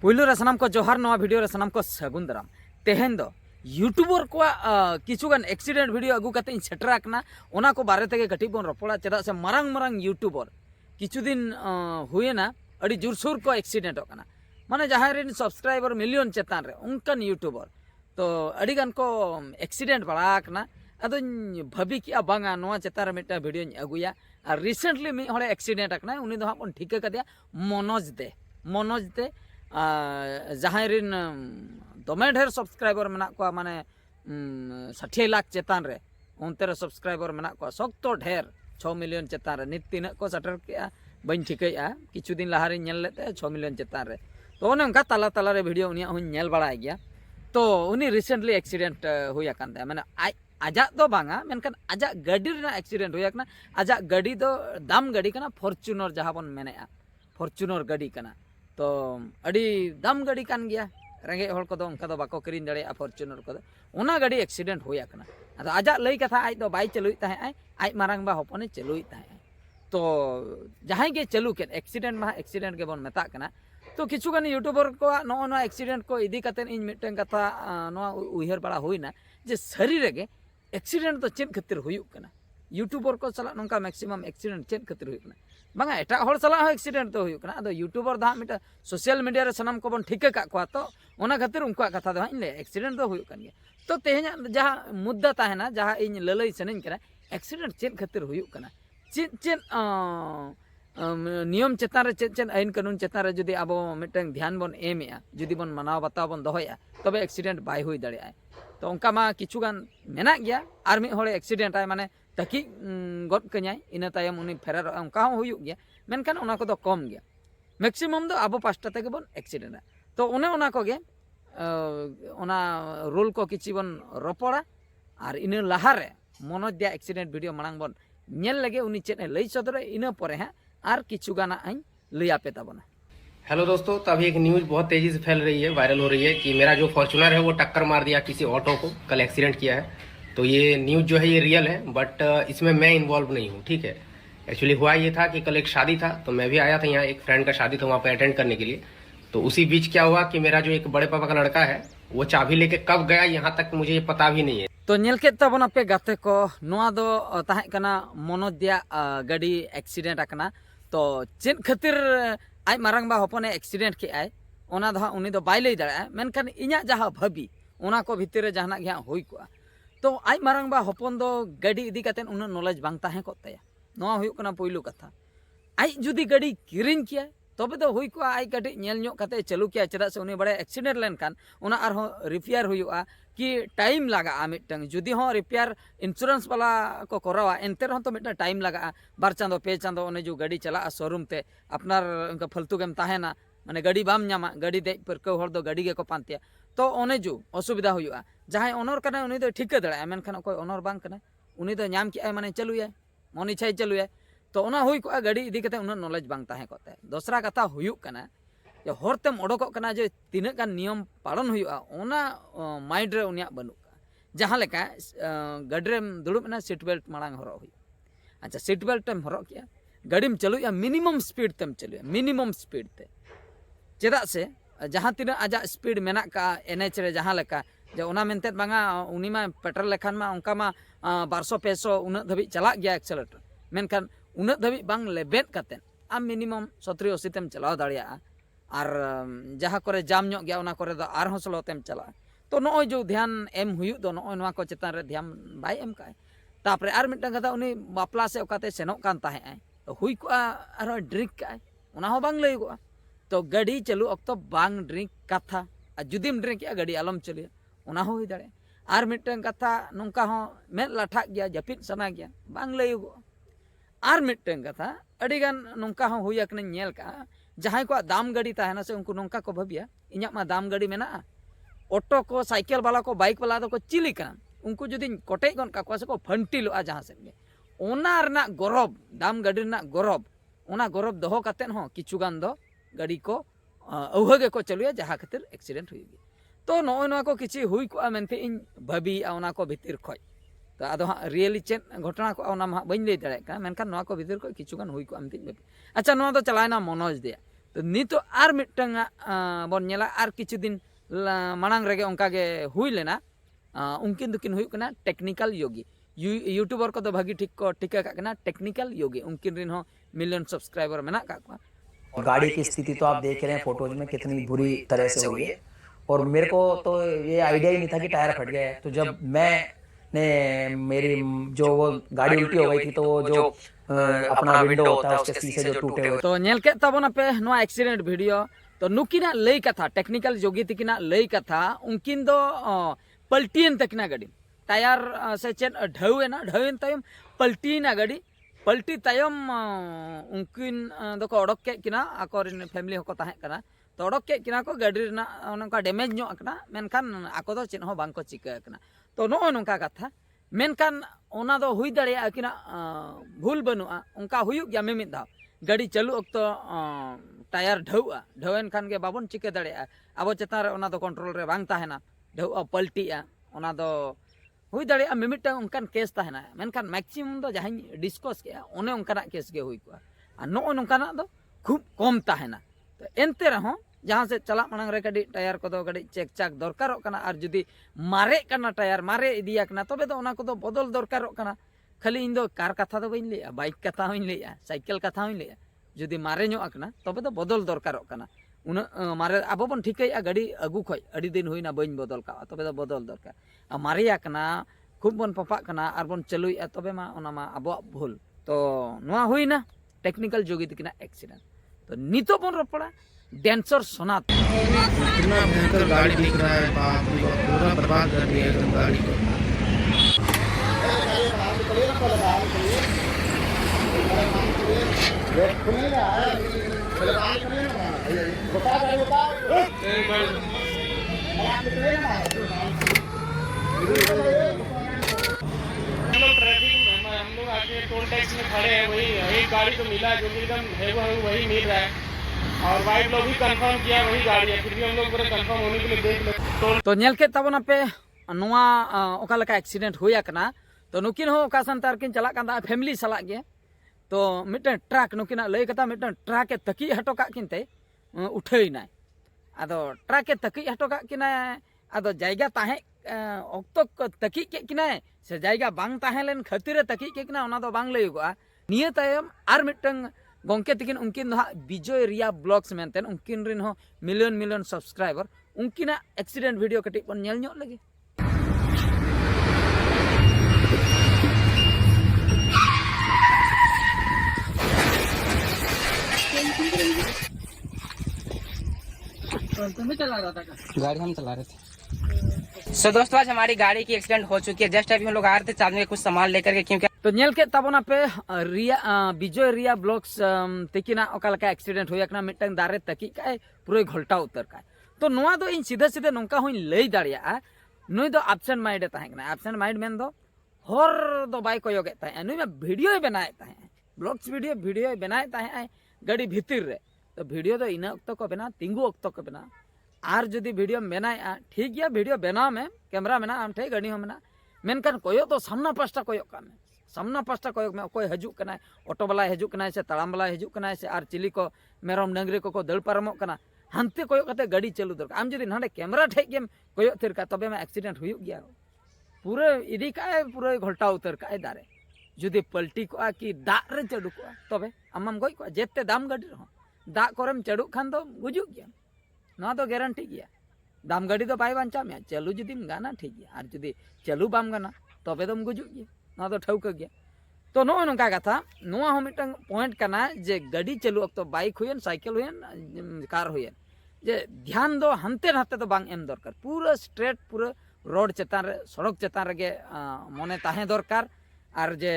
पुलू रे सनाम को जोहार नवा वीडियो रे सनाम को सगुन दाराम तेहेन दो यूट्यूबर को किछुगान एक्सीडेंट वीडियो अगू कते सेटरा कना ओना को बारे तेगे कटी बोन रपड़ा चेदा से मारंग मारंग यूट्यूबर किछु दिन हुएना अड़ी जुरसुर को एक्सीडेंट होकना माने जहां रेन सब्सक्राइबर मिलियन चेतान रे उनकन यूट्यूबर तो अड़ी गान को एक्सीडेंट बड़ा कना अदो भाभी कि बांगा नवा चेतान रे मिटा वीडियो अगुया और रिसेंटली मी हड़े एक्सीडेंट कना उनी दो हां ठीक कदिया मनोज दे जहां रेन दमे ढेर सब्सक्राइबर मेना को माने 60 लाख चेतान रे उनते रे सब्सक्राइबर मेना को सख्तो ढेर 6 मिलियन चेतान रे नित तीन को सटर के बन ठिकैया किछु दिन लहारे नेल लेते 6 मिलियन चेतान रे तो ओने उनका ताला ताला रे वीडियो उनिया हुन नेल बड़ाय गया तो उनी रिसेंटली एक्सीडेंट हुया कान दे माने आजा दो बांगा मेनकान आजा गाड़ी रे एक्सीडेंट हुया कना आजा गाड़ी दो दाम गाड़ी कना फॉर्च्यूनर जहां बन मेनेआ फॉर्च्यूनर गाड़ी कना तो अड़ी दाम गाड़ी कान गया रेंगे हर को उनका दो बाको किरिन दड़े फॉर्च्यूनर को ओना गाड़ी एक्सीडेंट हुया कना अदो आजा लई कथा आज दो बाई चलुई ताहे आज मारंग बा हपने चलुई ताहे तो जहां के चलू के एक्सीडेंट मा एक्सीडेंट के बन मेता कना तो किछु गान यूट्यूबर को नो एक्सीडेंट को इदी कते इन मिटन कथा नो उहर बड़ा होइना जे सरी रेगे एक्सीडेंट तो चेन खातिर हुयुक कना यूट्यूबर को सला नोंका मैक्सिमम एक्सीडेंट चेन खातिर हुयुक कना बांगा एटा हर सला एक्सीडेंट तो हुयुक कना अदो यूट्यूबर दा मिटा सोशल मीडिया रे सनाम को बन ठीक का को तो ओना खातिर उनका कथा दो ले एक्सीडेंट तो हुयुक कन तो तेहना जहां मुद्दा ताहेना जहां इन ललई सनइन कना एक्सीडेंट चेन खातिर हुयुक कना चेन नियम चेतान रे चेन आईन कानून चेतान रे जुदी अब मिटन ध्यान बन एमेआ जुदी बन मनाव बताव बन दोहया तबे एक्सीडेंट बाय हुई दड़िया तो उनका मा किछु गान मेना गया आर मी होड़े एक्सीडेंट आय माने तकी गद कन्याय इना तायम उनी फेरार उनका हो हुयुक गया मेनखान ओना को दो कम गया मैक्सिमम दो अब पास्टा तक बन एक्सीडेंट तो ओने ओना को गे ओना रोल को किछि बन रपड़ा और इन लहारे मनोज दिया एक्सीडेंट वीडियो मांग बन नेल लगे उनी चेन लई सदरे इन परे हां आर किछु गाना आइन लैया पे ताबना। हेलो दोस्तों, तो अभी एक न्यूज़ बहुत तेज़ी से फैल रही है, वायरल हो रही है कि मेरा जो फॉर्च्यूनर है वो टक्कर मार दिया किसी ऑटो को, कल एक्सीडेंट किया है। तो ये न्यूज़ जो है ये रियल है, बट इसमें मैं इन्वॉल्व नहीं हूँ, ठीक है। एक्चुअली हुआ ये था कि कल एक शादी था, तो मैं भी आया था यहाँ, एक फ्रेंड का शादी था वहाँ पर अटेंड करने के लिए। तो उसी बीच क्या हुआ कि मेरा जो एक बड़े पापा का लड़का है वो चाबी लेके कब गया यहाँ तक मुझे ये पता भी नहीं है। तो नेल के तबना पे गाते को नोआ दो ताहे कना मनोज दिया गाड़ी एक्सीडेंट आकना तो चेन खातिर आज मारंग बा हपने एक्सीडेंट के आय ओना दो उनी दो बाय लई दड़ा मेनखान इन्या जहां भाबी ओना को भितर जहाना गया होई को तो आज मारंग बा हपन दो गाड़ी इदी कतेन उन नॉलेज बांग ताहे को तया नोआ हुई कना पहिलो कथा आज जुदी गाड़ी किरिन किया तबे तो हुई को आज कटे नेल न्यो कते चालू किया चदा से उनी बड़े एक्सीडेंट लेन कान ओना आर हो रिपेयर हुआ कि टाइम लगा मिटंग जुदी हो रिपेयर इंश्योरेंस वाला को करावा एनते रह तो मिटा टाइम लगा बार चांदो पे चांदो ओने जो गाड़ी चला शोरूम ते अपनार उनका फालतू गेम ताहेना माने गाड़ी बाम न्यामा गाड़ी दे परकौ हर दो गाड़ी के को पांतिया तो ओने जो असुविधा हुआ जहां ओनर कना उनी दो ठीक दड़ा मेनखान कोई ओनर बांग कना उनी दो नाम किया माने चलुया मन इच्छा चलुया तो ओना हुई को गाड़ी इदी कते उन नॉलेज बांग ताहे कोते दूसरा कथा हुयुक कना जे हरतेम ओडोक कना जे तीना गान नियम पालन हुआ ओना माइंड रे उनिया बनुक जहां लेका गाड़ीम दुड़ुब ना सीट बेल्ट मांग हरो हुई अच्छा सीट बेल्ट तेम हरो किया गाड़ीम चलुया मिनिमम स्पीड तेम चलुया मिनिमम स्पीड ते चेदा से जहां तीना आजा स्पीड मेना का एनएच रे जहां लेका जे ओना मेनते बांगा उनी मा पेट्रोल लेखान मा उनका मा 200 500 उना धबी चला गया एक्सेलेटर मेनखान उना धबी बांग लेबेट कते आम मिनिमम 70 80 तेम चलाव दाड़िया और जहाँ करे जाम ᱧᱚᱜ गया उना करे दो आर हो स्लो तेम चला तो नॉय जो ध्यान एम हुयुक दो नॉय नवा को चेतान रे ध्यान बाय एम काय तापरे आर मिटन कथा उनी बापला से ओकाते सेनोक कान ताहे आय तो हुई को आर ड्रिंक काय उना हो बांग लई गो तो गाड़ी चालू अक्तो बांग ड्रिंक कथा आ जुदीम ड्रिंक या गाड़ी आलम चलिया उना हो हुई दाड़े आर मिटन कथा नोंका हो में लाठा गया जपित सना गया बांग लई गो आर मिटन कथा अडिगान नोंका हो हुई अकने नेल का जहां को दाम गाड़ी ताहेना से उनको नोंका को भाबिया इन्या मा दाम गाड़ी मेना ऑटो को साइकिल वाला को बाइक वाला तो को चिली कना उनको जुदी कोटे गन का को से को फंटिलो जहां से ओना रना गौरव दाम गाड़ी रना गौरव ओना गौरव दोहो कतेन हो किछु गान दो गाड़ी को औहगे को चलुया जहां खातिर एक्सीडेंट हुई तो नोय नवा को किछि हुई को मेनते इन भाबी ओना को भीतर खय तो आदो हाँ रियली चेन घटना को ओना मा बइन लई दड़े का मेनखान नवा को भीतर को किछु गान हुई को आमती अच्छा नवा तो चलायना मनोज दिया तो नितो आर मिटंग बन नेला आर किछु दिन मांग रेगे उनका गे हुई लेना उनकिन दुकिन हुई कना टेक्निकल योगी यूट्यूबर को तो भागी ठीक को टिका का टेक्निकल योगी उनकिन रिन हो मिलियन सब्सक्राइबर मेना का गाड़ी की स्थिति तो आप देख रहे हैं फोटोज में कितनी बुरी तरह से हुई है। और मेरे को तो ये आइडिया ही नहीं था कि टायर फट गया है। तो जब मैंने मेरी जो वो गाड़ी उल्टी हो गई थी तो वो जो अपना विंडो होता है उसके शीशे जो टूटे हुए तो नेल के तबना पे नो एक्सीडेंट वीडियो तो नुकिना लई कथा टेक्निकल योगी तकिना लई कथा उनकिन दो पलटीन तकिना गाड़ी टायर से चेन ढावेना ढावेन तायम पलटीना गाड़ी पलटी तायम उनकिन दको अडक के किना आकोरिन फैमिली होको ताहे कना तो अडक के किना को गाड़ी ना उनका डैमेज नो अकना मेनखान आको दो चेन हो बांको चिका कना तो नो नोंका कथा मेनखान ओना दो हुई दाड़िया किना भूल बनुआ उनका हुयुग गया मिमिद दाव गाड़ी चालू अक्तो टायर ढाउआ ढावेन खान के बाबन चिका दाड़िया अब चेतान रे ओना दो कंट्रोल रे बांग ताहेना ढाउआ पलटीआ ओना दो हुई दाड़िया मिमिटा उनकान केस ताहेना मेनखान मैक्सिमम दो जहां डिस्कस के ओने उनकाना केस गे हुई को आ नो उनकाना दो खूब कम ताहेना तो एनते रहो जहाँ से चला मांग रे गाड़ी टायर को दो गाड़ी चेक चाक दरकारों कना और जुदी मारे कना टायर मारे इदिया कना तबे तो ओना को दो बदल दरकारों कना खाली इन दो कार कथा दो बइन लेया बाइक कथा हूँ लेया साइकिल कथा हूँ लेया जुदी मारे नो अकना तबे तो बदल दरकारों कना उन मारे अब बन ठिकैया गाड़ी अगू खय अड़ी दिन हुईना बइन बदल का तबे तो बदल दरकार आ मारिया कना खूब बन पपा कना और बन चलुया तबे मा ओना मा अब भूल तो नुआ हुईना टेक्निकल जोगी तकिना एक्सीडेंट तो नितो बन रोपड़ा डेंसर सोनात कितना भयंकर गाड़ी दिख रहा है बाप रे बाप, पूरा बर्बाद कर दिया एकदम गाड़ी को। हम लोग आके टोल टैक्स में खड़े हैं वही गाड़ी तो मिला जो कि एकदम है वही मिल रहा है और वाइट लोग भी कंफर्म किया वही गाड़ी है फिर भी हम लोग पूरा कंफर्म होने के लिए देख ले तो नेल के तबना पे नुआ ओका लका एक्सीडेंट हुई कना तो नुकिन हो ओका संतार किन चला कांदा फैमिली सला गे तो मिटन ट्रक नुकिना लय कता मिटन ट्रक के तकी हटो का किनते उठैना आदो ट्रक के तकी हटो का किना आदो जायगा ताहे ऑक्तो तकी के किना से जायगा बांग ताहे लेन खातिर तकी के किना ओना दो बांग लयगोआ निये तायम आर मिटन गोंके तकिन उनकिन दो विजय रिया ब्लॉग्स मेनतेन उनकिन रिन हो मिलियन मिलियन सब्सक्राइबर उनकिना एक्सीडेंट वीडियो कटी पन नेल ᱧᱚᱜ लगी गाड़ी हम चला रहे थे। सो दोस्तों आज हमारी गाड़ी की एक्सीडेंट हो चुकी है। जस्ट अभी हम लोग आ रहे थे चांदनी में कुछ सामान लेकर के क्योंकि तो नेल के तबना पे रिया विजय रिया ब्लॉग्स तकिना ओकालका एक्सीडेंट होया कना मिटन दारे तकी का पूरे घोल्टा उतर का तो नोआ दो इन सीधे सीधे नोंका हुई लई दाड़िया नुई दो एब्सेंट माइंड ताहे कना एब्सेंट माइंड मेन दो हर दो बाय कोयोगे ताहे नुई में वीडियो बनाए ताहे ब्लॉग्स वीडियो बनाए ताहे गाड़ी भीतर रे तो वीडियो दो इन अक्तो को बना तिंगु अक्तो को बना आर जदि वीडियो बनाया ठीक गया वीडियो बनाव में कैमरा मेना आम ठे गाड़ी मेना मेनकान कोयो तो सामना पास्टा कोयो का में सामना पास्टा कोयो में कोई हजुक कना ऑटो वाला हजुक कना से तड़ाम वाला हजुक कना से आर चिली को मेरम डंगरी को दड़ पारमोक कना हानते कोयो कते गाड़ी चालू दरकार आम जदि नाडे कैमरा ठे गेम कोयो थिर का तबे में एक्सीडेंट हुई गया पूरे इदी का पूरे घोल्टा उतर का दारे जदि पलटी को कि दाग रे चढ़ू को तबे आमाम गई को जेते दाम गाड़ी रहो दाग कोरेम चढ़ू खान तो गुजुक गया ना तो गारंटी गया दाम गाड़ी तो बाय बांचा में चालू जुदीम गाना ठीक गया और जुदी चालू बाम गाना तबे तो गुजुक गया ना तो ठौक गया तो नो नोका कथा नो हो मिटन पॉइंट करना जे गाड़ी चालू अक्तो बाइक हुयन साइकिल हुयन कार हुयन जे ध्यान दो हंते नाते तो बांग एम दरकार पूरा स्ट्रेट पूरा रोड चेतान रे सड़क चेतान रे मने ताहे दरकार और जे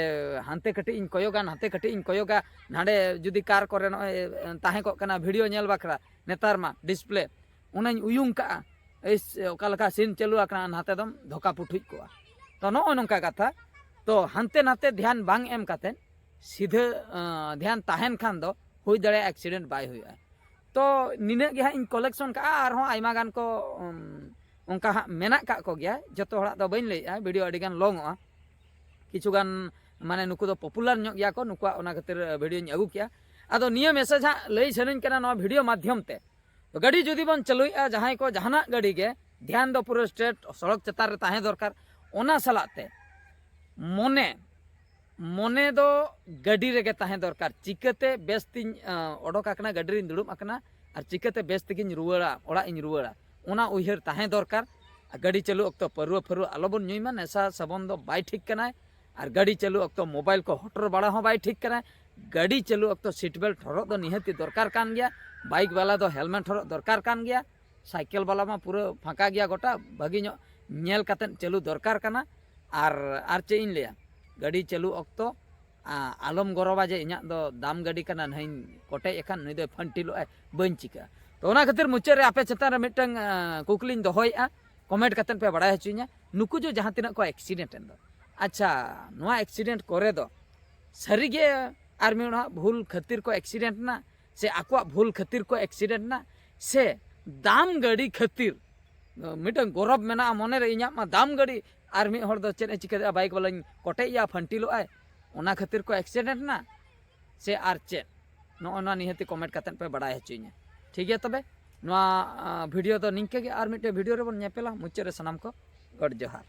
हानते कटी इन कोयोगा नाते कटी इन कोयोगा नाडे जुदी कार करे ताहे को कना वीडियो नेल बाखरा नेतार मा डिस्प्ले उनाñ उयुंग का इस ओकालका सीन चालू आकना नाते दम धोका पुठुई को तो नो नोंका कथा तो हानते नाते ध्यान बांग एम काते सीधे ध्यान ताहेन खान दो हुई दड़े एक्सीडेंट बाय हुई तो निने गे इन कलेक्शन का आर हो आइमा गान को उनका मेना का को गया जतो हड़ा दो बइन लेया वीडियो अडी गान लॉन्गआ किछुगान माने नुकु दो पॉपुलर ᱧᱚᱜ गया को नुकुआ ओना खातिर वीडियो ᱧ अगु किया आदो निया मैसेज हाँ लई सनइन कना नवा वीडियो माध्यम ते तो गाड़ी जुदी बन चलुया जहां को जहाना गाड़ी के ध्यान दो पूरा स्ट्रेट सड़क चतार रे ताहे दरकार ओना सलाते मने मने दो गाड़ी रे ताहे दरकार चिकते बेस्तिन ओडोक आकना गाड़ी रे दुड़ुब आकना और चिकते बेस्तिगिन रुवाड़ा ओड़ा इन रुवाड़ा ओना उयहर ताहे दरकार गाड़ी चालू अक्तो परुआ फरुआ आलोबन नुईमा नेशा सबन दो बाय ठीक कनाय और गाड़ी चालू अक्तो मोबाइल को हटर बाड़ा हो बाय ठीक कनाय गाड़ी चालू अक्तो सीट बेल्ट हरक दो निहाती दरकार कान गया बाइक वाला दो हेलमेट हरक दरकार कान गया साइकेल वाला मा पूरा फाँका गया गोटा भागी नेल कातेन चालू दरकार काना और चे इन लिया गाड़ी चालू अक्तो आलम गरबा जे इना दो दाम गाड़ी काना नहीं कोटे एखान नुई दो फंटिलो बन चिका तो ओना खातिर मुचाद रे आपे चेतान रे मिटन कुकलिन दोहयआ कमेंट कातेन पे बड़ाय हचुइया नुकु जो जहां तिना को एक्सीडेंट एन दो अच्छा नोआ एक्सीडेंट करे दो सरीगे आर मिउना भूल खातिर को एक्सीडेंट ना से आको भूल खातिर को एक्सीडेंट ना से दाम गाड़ी खातिर मिटन गौरव मेना मने रे इना मा दाम गाड़ी आर मी हर दो चेन चिका बाइक वाला कोटेया फंटिलो आय ओना खातिर को एक्सीडेंट ना से आर चे नोना निहति कमेंट कातेन पे बड़ाय हचुइया ठीक है तबे नोआ वीडियो तो निंके गे आर मिटे वीडियो रे बन नेपेला मुचाद रे सनाम को गड जोहार।